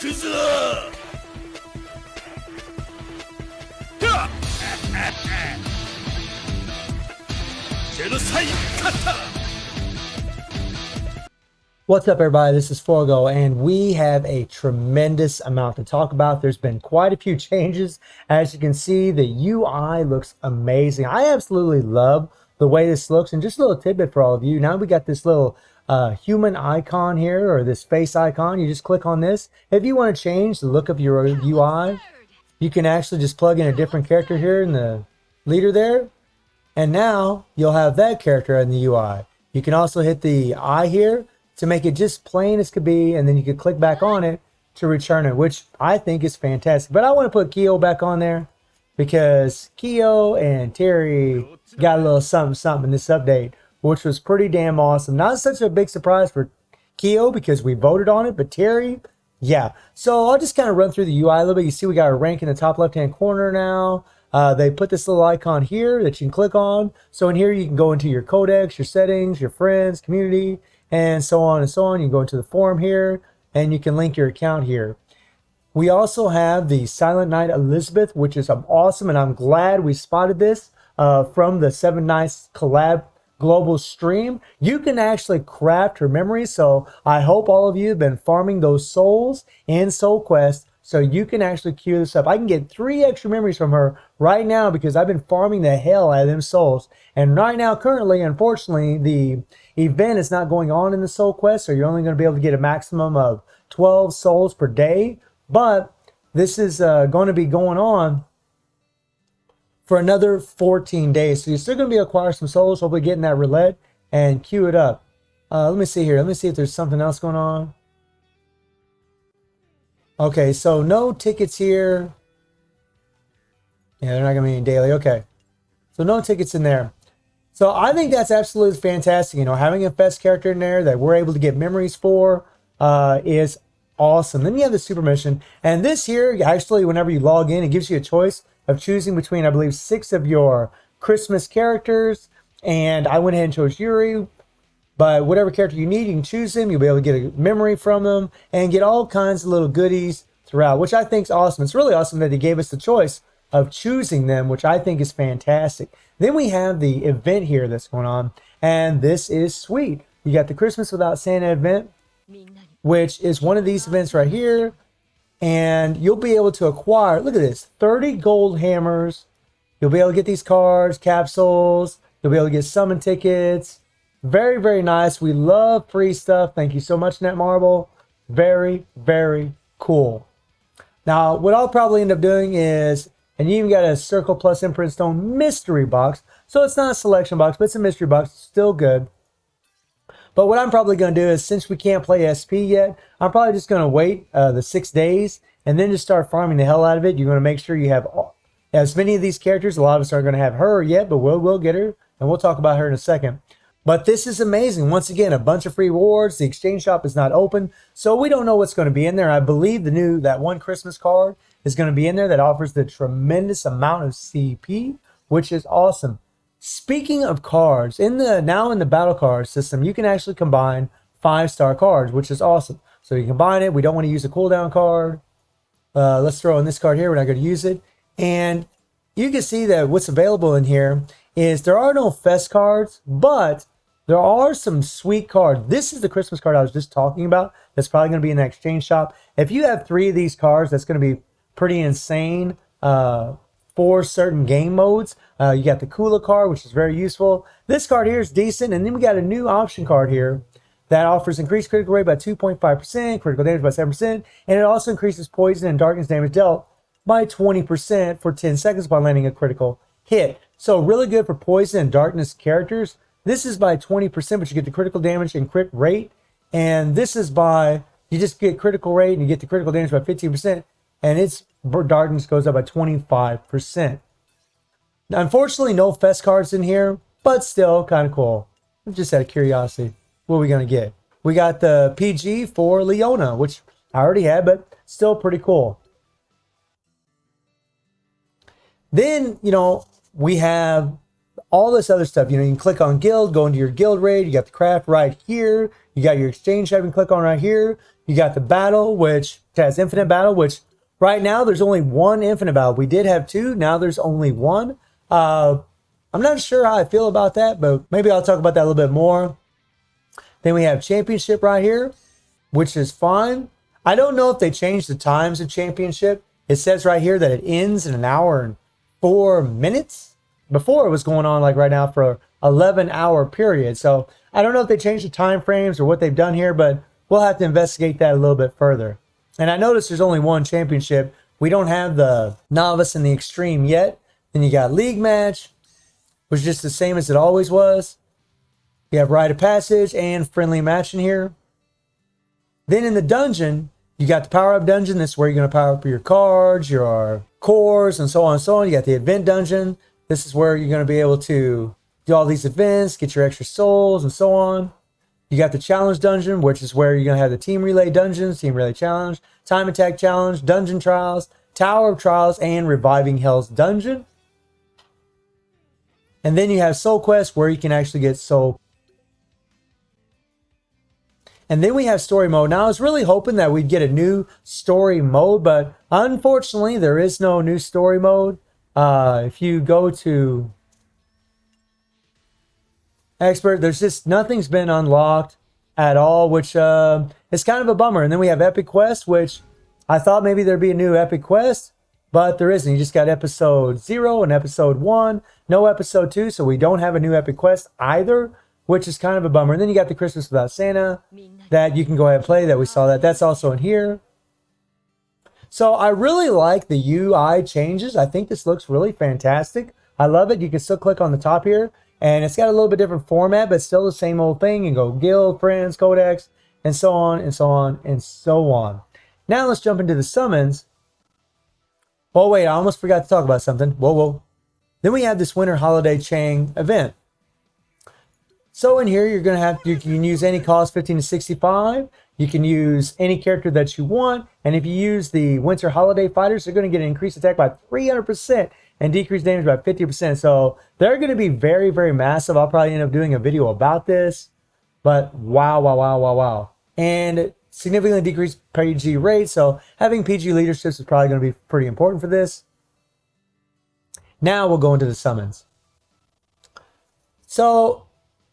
What's up, everybody? This is Forgo, and we have a tremendous amount to talk about. There's been quite a few changes. As you can see, the UI looks amazing. I absolutely love the way this looks. And just a little tidbit for all of you. Now we got this little human icon here, or this face icon. You just click on this. If you want to change the look of your UI, you can actually just plug in a different character here in the leader there. And now you'll have that character in the UI. You can also hit the eye here to make it just plain as could be, and then you can click back on it to return it, which I think is fantastic. But I want to put Kyo back on there because Kyo and Terry got a little something in this update, which was pretty damn awesome. Not such a big surprise for Kyo because we voted on it, but Terry, yeah. So I'll just kind of run through the UI a little bit. You see we got our rank in the top left-hand corner now. They put this little icon here that you can click on. So in here you can go into your codex, your settings, your friends, community, and so on and so on. You can go into the forum here, and you can link your account here. We also have the Silent Night Elizabeth, which is awesome, and I'm glad we spotted this from the 7 Nights collab global stream. You can actually craft her memory, so I hope all of you have been farming those souls in Soul Quest, so you can actually queue this up. I can get 3 extra memories from her right now because I've been farming the hell out of them souls. And right now, currently, unfortunately, the event is not going on in the Soul Quest, so you're only going to be able to get a maximum of 12 souls per day. But this is going to be going on for another 14 days. So you're still going to be acquiring some souls, hopefully getting that roulette and queue it up. Let me see here. Let me see if there's something else going on. Okay, so no tickets here. Yeah, they're not going to be any daily. Okay. So no tickets in there. So I think that's absolutely fantastic. You know, having a Fest character in there that we're able to get memories for is awesome. Then you have the super mission. And this here, actually, whenever you log in, it gives you a choice of choosing between, I believe, 6 of your Christmas characters. And I went ahead and chose Yuri. But whatever character you need, you can choose them. You'll be able to get a memory from them and get all kinds of little goodies throughout, which I think is awesome. It's really awesome that they gave us the choice of choosing them, which I think is fantastic. Then we have the event here that's going on, and this is sweet. You got the Christmas Without Santa event, which is one of these events right here, and you'll be able to acquire, look at this, 30 gold hammers. You'll be able to get these cards, capsules. You'll be able to get summon tickets. Very, very nice. We love free stuff. Thank you so much, Netmarble. Very, very cool. Now, what I'll probably end up doing is, and you even got a Circle Plus Imprint Stone mystery box. So it's not a selection box, but it's a mystery box. Still good. But what I'm probably going to do is, since we can't play SP yet, I'm probably just going to wait the 6 days and then just start farming the hell out of it. You're going to make sure you have as many of these characters. A lot of us aren't going to have her yet, but we'll get her. And we'll talk about her in a second. But this is amazing. Once again, a bunch of free rewards. The exchange shop is not open, so we don't know what's going to be in there. I believe that one Christmas card is going to be in there that offers the tremendous amount of CP, which is awesome. Speaking of cards, now in the battle card system, you can actually combine 5-star cards, which is awesome. So you combine it. We don't want to use a cooldown card. Let's throw in this card here. We're not going to use it. And you can see that what's available in here is there are no Fest cards, but there are some sweet cards. This is the Christmas card I was just talking about. That's probably going to be in the exchange shop. If you have 3 of these cards, that's going to be pretty insane for certain game modes. You got the Kula card, which is very useful. This card here is decent. And then we got a new option card here that offers increased critical rate by 2.5%, critical damage by 7%, and it also increases poison and darkness damage dealt by 20% for 10 seconds by landing a critical hit. So really good for poison and darkness characters. This is by 20%, but you get the critical damage and crit rate. And this is by, you just get critical rate and you get the critical damage by 15%. And its darkness goes up by 25%. Now, unfortunately, no Fest cards in here, but still kind of cool. Just out of curiosity, what are we going to get? We got the PG for Leona, which I already had, but still pretty cool. Then, we have all this other stuff. You can click on guild, go into your guild raid. You got the craft right here. You got your exchange tab you can click on right here. You got the battle, which has infinite battle, which right now there's only one infinite battle. We did have two, now there's only one. I'm not sure how I feel about that, but maybe I'll talk about that a little bit more. Then we have championship right here, which is fine. I don't know if they changed the times of championship. It says right here that it ends in 1 hour and 4 minutes. Before it was going on like right now for 11-hour period. So I don't know if they changed the time frames or what they've done here, but we'll have to investigate that a little bit further. And I noticed there's only one championship. We don't have the novice and the extreme yet. Then you got league match, which is just the same as it always was. You have rite of passage and friendly match in here. Then in the dungeon, you got the power up dungeon. This is where you're going to power up your cards, your cores, and so on and so on. You got the event dungeon. This is where you're going to be able to do all these events, get your extra souls, and so on. You got the challenge dungeon, which is where you're going to have the team relay dungeons, team relay challenge, time attack challenge, dungeon trials, tower of trials, and reviving hell's dungeon. And then you have soul quest, where you can actually get soul. And then we have story mode. Now I was really hoping that we'd get a new story mode, but unfortunately there is no new story mode. If you go to expert, there's just nothing's been unlocked at all, which is kind of a bummer. And then we have epic quest, which I thought maybe there'd be a new epic quest, but there isn't. You just got episode 0 and episode 1, no episode 2, so we don't have a new epic quest either, which is kind of a bummer. And then you got the Christmas Without Santa that you can go ahead and play, that we saw that. That's also in here. So I really like the UI changes. I think this looks really fantastic. I love it. You can still click on the top here, and it's got a little bit different format, but still the same old thing. You can go guild, friends, codex, and so on and so on and so on. Now let's jump into the summons. Oh wait, I almost forgot to talk about something. Whoa. Then we have this Winter Holiday Chain event. So in here, you can use any cost 15 to 65. You can use any character that you want. And if you use the Winter Holiday Fighters, they're going to get an increased attack by 300% and decreased damage by 50%. So they're going to be very, very massive. I'll probably end up doing a video about this. But wow. And significantly decreased PG rate. So having PG leaderships is probably going to be pretty important for this. Now we'll go into the summons. So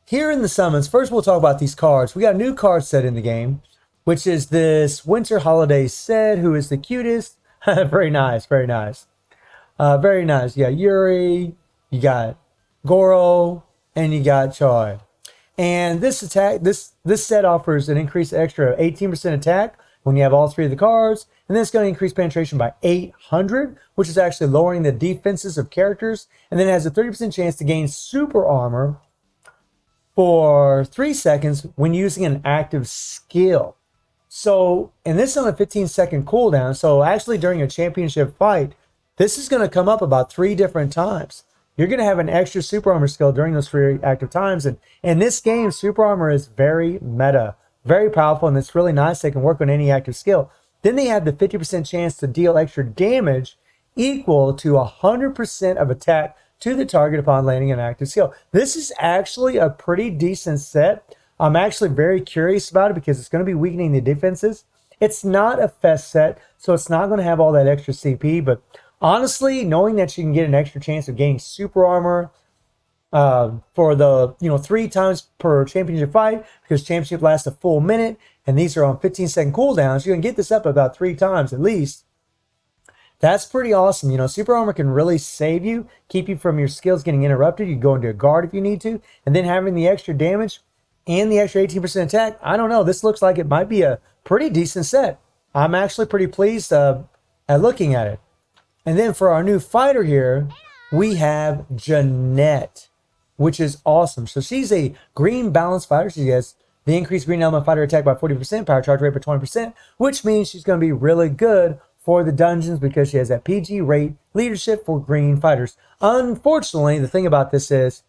here in the summons, first we'll talk about these cards. We got a new card set in the game, which is this Winter Holiday Set, who is the cutest. Very nice, very nice. Very nice. You got Yuri, you got Goro, and you got Choi. And this set offers an increased extra 18% attack when you have all three of the cards. And then it's going to increase penetration by 800, which is actually lowering the defenses of characters. And then it has a 30% chance to gain super armor for 3 seconds when using an active skill. So, and this is on a 15-second cooldown. So actually during a championship fight, this is going to come up about 3 different times. You're going to have an extra super armor skill during those 3 active times. And in this game, super armor is very meta, very powerful, and it's really nice. They can work on any active skill. Then they have the 50% chance to deal extra damage equal to 100% of attack to the target upon landing an active skill. This is actually a pretty decent set. I'm actually very curious about it because it's going to be weakening the defenses. It's not a fest set, so it's not going to have all that extra CP, but honestly, knowing that you can get an extra chance of gaining super armor for the 3 times per championship fight, because championship lasts a full minute, and these are on 15-second cooldowns, you can get this up about 3 times at least. That's pretty awesome. Super armor can really save you, keep you from your skills getting interrupted. You can go into a guard if you need to, and then having the extra damage and the extra 18% attack. I don't know. This looks like it might be a pretty decent set. I'm actually pretty pleased at looking at it. And then for our new fighter here, we have Jenet, which is awesome. So she's a green balanced fighter. She gets the increased green element fighter attack by 40%, power charge rate by 20%, which means she's going to be really good for the dungeons because she has that PG rate leadership for green fighters. Unfortunately, the thing about this is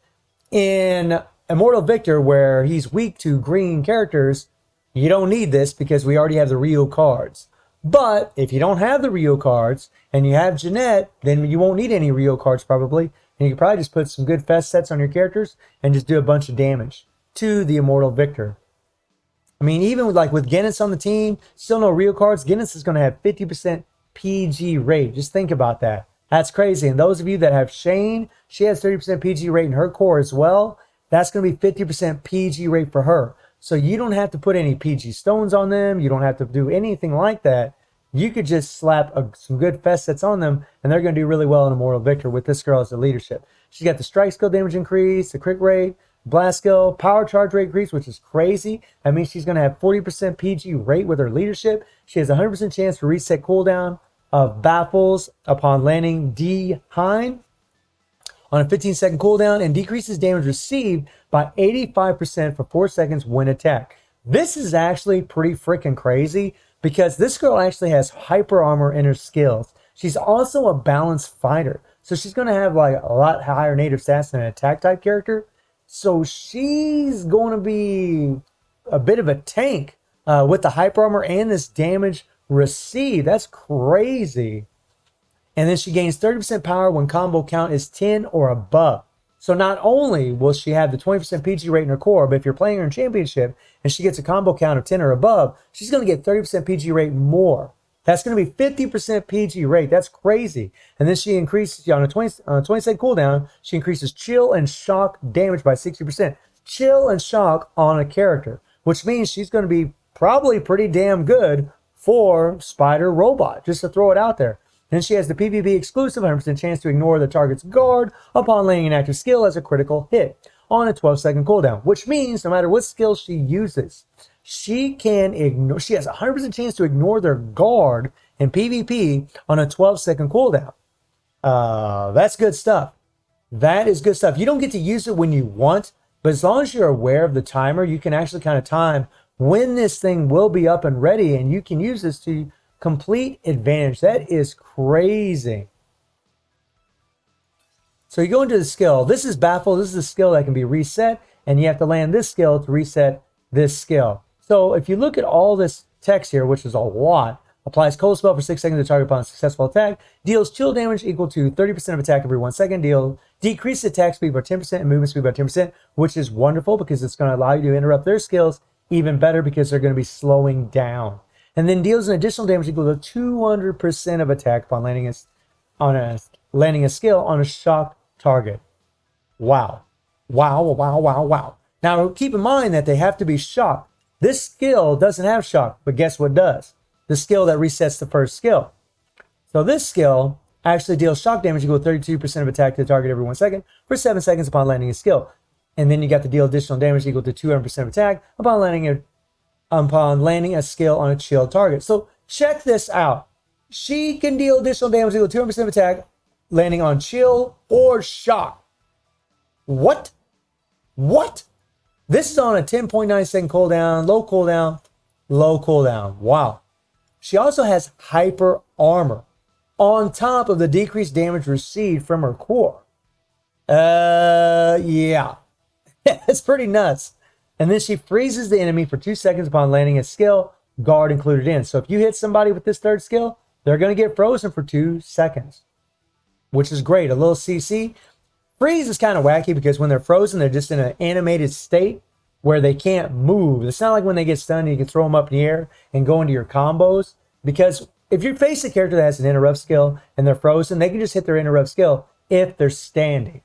in Immortal Victor, where he's weak to green characters, you don't need this because we already have the Rio cards. But if you don't have the Rio cards and you have Jenet, then you won't need any Rio cards probably. And you can probably just put some good fest sets on your characters and just do a bunch of damage to the Immortal Victor. I mean, even with, like with Guinness on the team, still no real cards. Guinness is going to have 50% PG rate. Just think about that. That's crazy. And those of you that have Shane, she has 30% PG rate in her core as well. That's going to be 50% PG rate for her. So you don't have to put any PG stones on them. You don't have to do anything like that. You could just slap some good fest sets on them, and they're going to do really well in Immortal Victor with this girl as the leadership. She's got the strike skill damage increase, the crit rate, blast skill, power charge rate increase, which is crazy. That means she's going to have 40% PG rate with her leadership. She has a 100% chance to reset cooldown of Baffles upon landing D Hein on a 15-second cooldown, and decreases damage received by 85% for 4 seconds when attacked. This is actually pretty freaking crazy because this girl actually has hyper armor in her skills. She's also a balanced fighter, so she's going to have like a lot higher native stats than an attack type character. So she's going to be a bit of a tank with the hyper armor and this damage received. That's crazy. And then she gains 30% power when combo count is 10 or above. So not only will she have the 20% PG rate in her core, but if you're playing her in championship and she gets a combo count of 10 or above, she's going to get 30% PG rate more. That's going to be 50% PG rate. That's crazy. And then she increases, on a 20-second cooldown, she increases chill and shock damage by 60%. Chill and shock on a character, which means she's going to be probably pretty damn good for Spider Robot, just to throw it out there. Then she has the PvP exclusive 100% chance to ignore the target's guard upon laying an active skill as a critical hit on a 12-second cooldown, which means no matter what skill she uses, she can ignore. She has a 100% chance to ignore their guard in PvP on a 12-second cooldown. That's good stuff. That is good stuff. You don't get to use it when you want, but as long as you're aware of the timer, you can actually kind of time when this thing will be up and ready, and you can use this to complete advantage. That is crazy. So you go into the skill. This is Baffle. This is a skill that can be reset, and you have to land this skill to reset this skill. So if you look at all this text here, which is a lot, applies cold spell for 6 seconds to target upon a successful attack, deals chill damage equal to 30% of attack every 1 second, decreases attack speed by 10% and movement speed by 10%, which is wonderful because it's going to allow you to interrupt their skills even better because they're going to be slowing down. And then deals an additional damage equal to 200% of attack upon landing a skill on a shock target. Wow. Wow, wow, wow, wow. Now keep in mind that they have to be shocked. This skill doesn't have shock, but guess what does? The skill that resets the first skill. So this skill actually deals shock damage equal to 32% of attack to the target every 1 second for 7 seconds upon landing a skill. And then you got to deal additional damage equal to 200% of attack upon landing a skill on a chill target. So check this out. She can deal additional damage equal to 200% of attack landing on chill or shock. What? What? This is on a 10.9 second cooldown, low cooldown, low cooldown. Wow. She also has hyper armor on top of the decreased damage received from her core. Yeah. It's pretty nuts. And then she freezes the enemy for 2 seconds upon landing a skill, guard included in. So if you hit somebody with this third skill, they're going to get frozen for 2 seconds, which is great. A little CC. Freeze is kind of wacky because when they're frozen, they're just in an animated state where they can't move. It's not like when they get stunned, you can throw them up in the air and go into your combos. Because if you face a character that has an interrupt skill and they're frozen, they can just hit their interrupt skill if they're standing.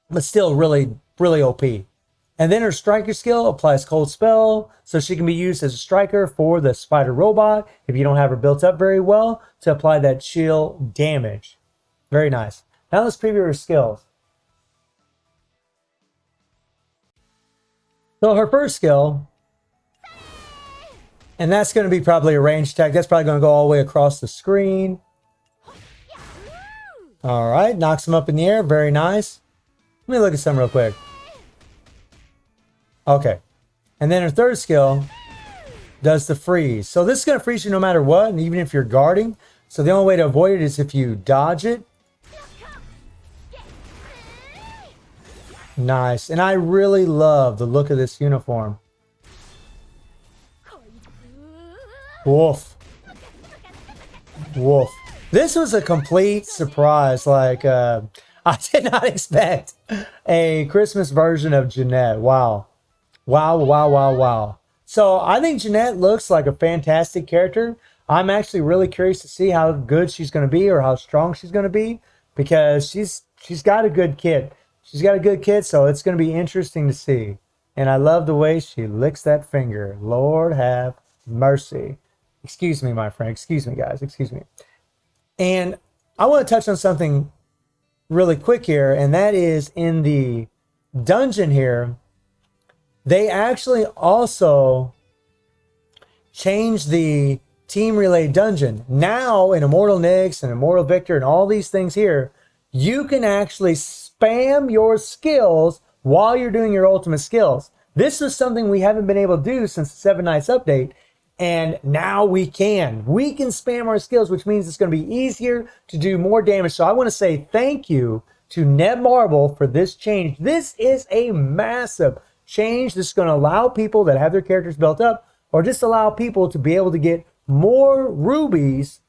But still really, really OP. And then her striker skill applies cold spell, so she can be used as a striker for the spider robot if you don't have her built up very well to apply that chill damage. Very nice. Now let's preview her skills. So her first skill, and that's going to be probably a ranged attack. That's probably going to go all the way across the screen. All right, knocks him up in the air. Very nice. Let me look at some real quick. Okay. And then her third skill does the freeze. So this is going to freeze you no matter what, and even if you're guarding. So the only way to avoid it is if you dodge it. Nice. And I really love the look of this uniform. Woof. Woof. This was a complete surprise. Like, I did not expect a Christmas version of Jenet. Wow. Wow, wow, wow, wow. So I think Jeanette looks like a fantastic character. I'm actually really curious to see how good she's going to be or how strong she's going to be because she's got a good kit. She's got a good kit, so it's going to be interesting to see. And I love the way she licks that finger. Lord have mercy. Excuse me, my friend. Excuse me, guys. Excuse me. And I want to touch on something really quick here, and that is in the dungeon here. They actually also changed the team relay dungeon. Now in Immortal Nyx and Immortal Victor and all these things here, you can actually spam your skills while you're doing your ultimate skills. This is something we haven't been able to do since the 7 Nights update, and now we can. We can spam our skills, which means it's going to be easier to do more damage. So I want to say thank you to Netmarble for this change. This is a massive change. This is going to allow people that have their characters built up, or just allow people to be able to get more rubies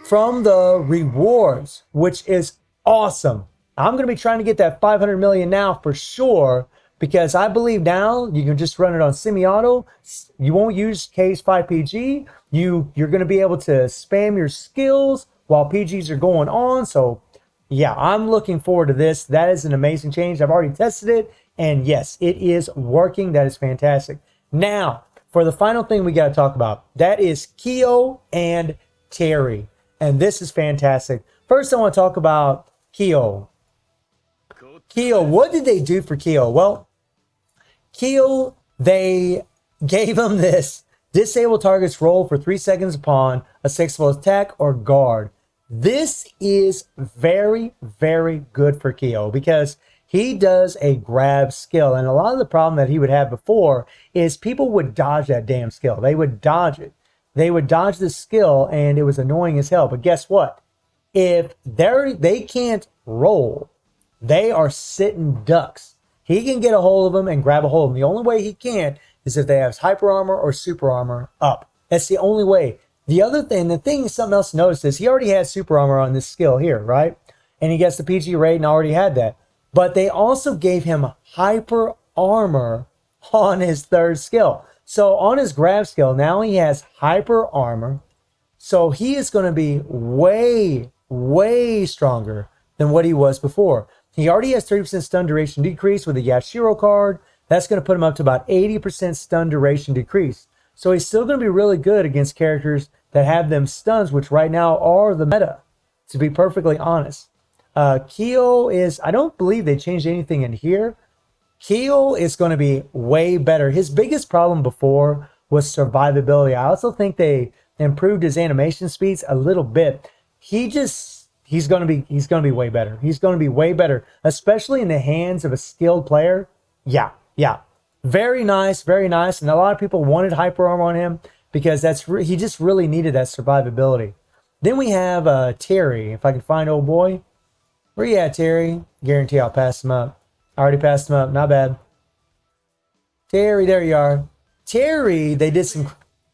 from the rewards, which is awesome. I'm going to be trying to get that 500 million now for sure, because I believe now you can just run it on semi-auto. You won't use Case 5 PG. You're going to be able to spam your skills while PGs are going on. So yeah, I'm looking forward to this. That is an amazing change. I've already tested it, and yes, it is working. That is fantastic. Now, for the final thing we got to talk about, that is Kyo and Terry. And this is fantastic. First, I want to talk about Kyo. Kyo, what did they do for Kyo? Well, Kyo, they gave him this disable targets roll for 3 seconds upon a successful attack or guard. This is very, very good for Kyo because he does a grab skill. And a lot of the problem that he would have before is people would dodge that damn skill. They would dodge it. They would dodge the skill, and it was annoying as hell. But guess what? If they can't roll, they are sitting ducks. He can get a hold of them and grab a hold of them. The only way he can't is if they have hyper armor or super armor up. That's the only way. The other thing, something else to notice is he already had super armor on this skill here, right? And he gets the PG rate and already had that. But they also gave him hyper armor on his third skill. So on his grab skill, now he has hyper armor. So he is going to be way, way stronger than what he was before. He already has 30% stun duration decrease with a Yashiro card. That's going to put him up to about 80% stun duration decrease. So he's still going to be really good against characters that have them stuns, which right now are the meta, to be perfectly honest. Kyo is, I don't believe they changed anything in here. Kyo is going to be way better. His biggest problem before was survivability. I also think they improved his animation speeds a little bit. He's going to be way better. He's going to be way better, especially in the hands of a skilled player. Yeah. Very nice, very nice. And a lot of people wanted hyper armor on him because he just really needed that survivability. Then we have Terry. If I can find old boy. Where you at, Terry? Guarantee I'll pass him up. I already passed him up. Not bad. Terry, there you are. Terry, they did some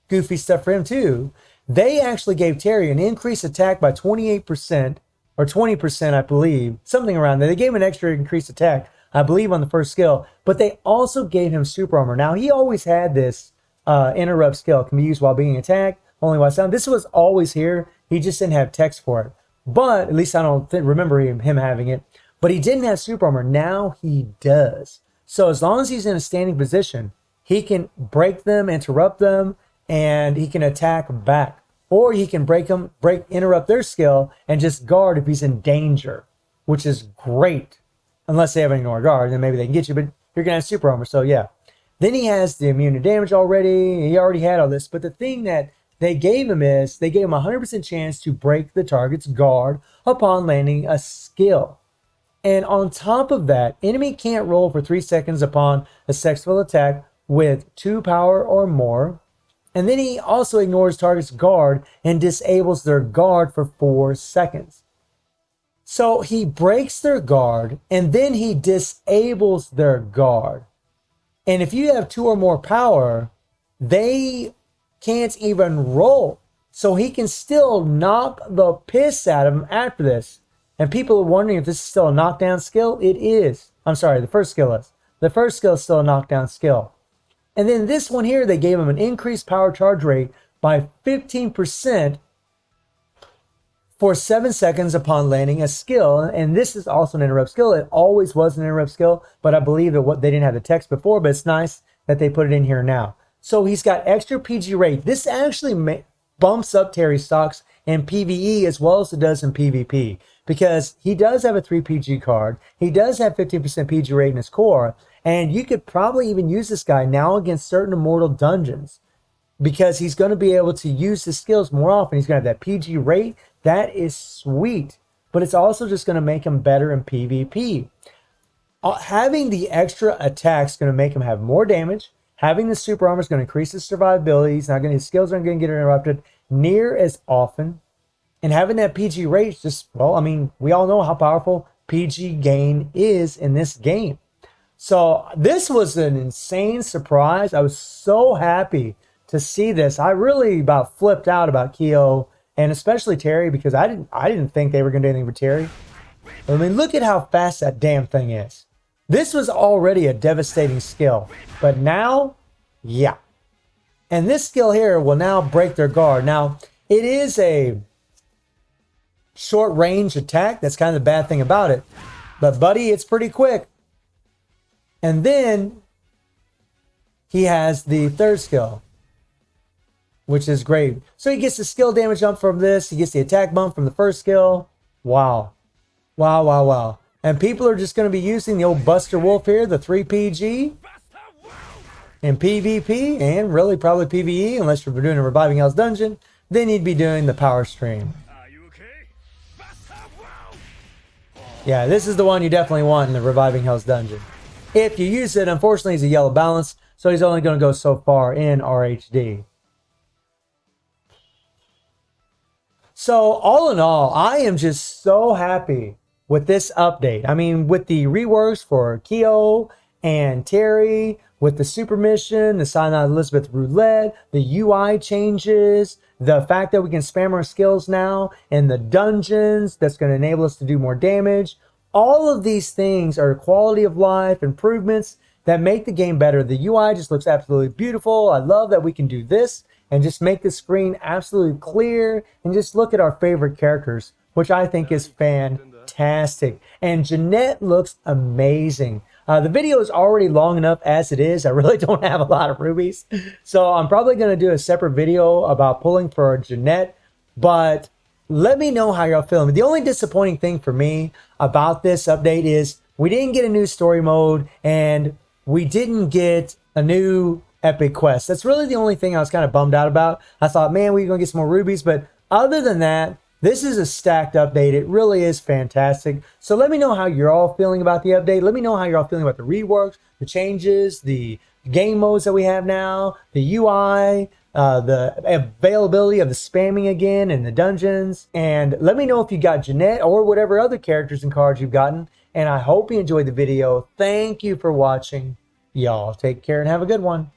goofy stuff for him too. They actually gave Terry an increased attack by 28%, or 20%, I believe. Something around there. They gave him an extra increased attack, I believe, on the first skill. But they also gave him super armor. Now, he always had this interrupt skill. Can be used while being attacked, only while sound. This was always here. He just didn't have text for it. But at least I don't remember him having it. But he didn't have super armor. Now he does. So as long as he's in a standing position, he can break them, interrupt them, and he can attack back. Or he can interrupt their skill and just guard if he's in danger, which is great. Unless they have an ignore guard, then maybe they can get you, but you're going to have super armor, so yeah. Then he has the immune to damage already. He already had all this. But the thing that they gave him is they gave him a 100% chance to break the target's guard upon landing a skill. And on top of that, enemy can't roll for 3 seconds upon a successful attack with 2 power or more. And then he also ignores target's guard and disables their guard for 4 seconds. So he breaks their guard and then he disables their guard. And if you have 2 or more power, they can't even roll. So he can still knock the piss out of them after this. And people are wondering if this is still a knockdown skill. It is. I'm sorry, the first skill is. The first skill is still a knockdown skill. And then this one here, they gave him an increased power charge rate by 15% for 7 seconds upon landing a skill. And this is also an interrupt skill. It always was an interrupt skill, but I believe that they didn't have the text before, but it's nice that they put it in here now. So he's got extra PG rate. This actually bumps up Terry's stocks in PvE as well as it does in PvP, because he does have a 3 PG card. He does have 15% PG rate in his core, and you could probably even use this guy now against certain immortal dungeons, because he's going to be able to use his skills more often. He's going to have that PG rate. That is sweet, but it's also just going to make him better in PvP. Having the extra attack is going to make him have more damage. Having the super armor is going to increase his survivability. His skills aren't going to get interrupted near as often. And having that PG rate just, well, I mean, we all know how powerful PG gain is in this game. So this was an insane surprise. I was so happy to see this. I really about flipped out about Keo and especially Terry, because I didn't think they were going to do anything with Terry. I mean, look at how fast that damn thing is. This was already a devastating skill, but now, yeah. And this skill here will now break their guard. Now, it is a short range attack. That's kind of the bad thing about it. But buddy, it's pretty quick. And then he has the third skill, which is great. So he gets the skill damage up from this. He gets the attack bump from the first skill. Wow. Wow, wow, wow. And people are just going to be using the old Buster Wolf here, the 3 PG, in PvP, and really probably PvE, unless you're doing a Reviving Hell's Dungeon. Then you'd be doing the Power Stream. Yeah, this is the one you definitely want in the Reviving Hell's Dungeon. If you use it, unfortunately, he's a yellow balance, so he's only going to go so far in RHD. So all in all, I am just so happy with this update. I mean, with the reworks for Keo and Terry, with the super mission, the Cyanide Elizabeth roulette, the UI changes, the fact that we can spam our skills now in the dungeons, that's going to enable us to do more damage. All of these things are quality of life improvements that make the game better. The UI just looks absolutely beautiful. I love that we can do this and just make the screen absolutely clear and just look at our favorite characters, which I think is fantastic. And Jenet looks amazing. The video is already long enough as it is. I really don't have a lot of rubies. So I'm probably going to do a separate video about pulling for Jenet. But let me know how y'all feeling. The only disappointing thing for me about this update is we didn't get a new story mode and we didn't get a new epic quest. That's really the only thing I was kind of bummed out about. I thought, man, we're going to get some more rubies. But other than that, this is a stacked update. It really is fantastic. So let me know how you're all feeling about the update. Let me know how you're all feeling about the reworks, the changes, the game modes that we have now, the UI, the availability of the spamming again in the dungeons. And let me know if you got Jenet or whatever other characters and cards you've gotten. And I hope you enjoyed the video. Thank you for watching. Y'all take care and have a good one.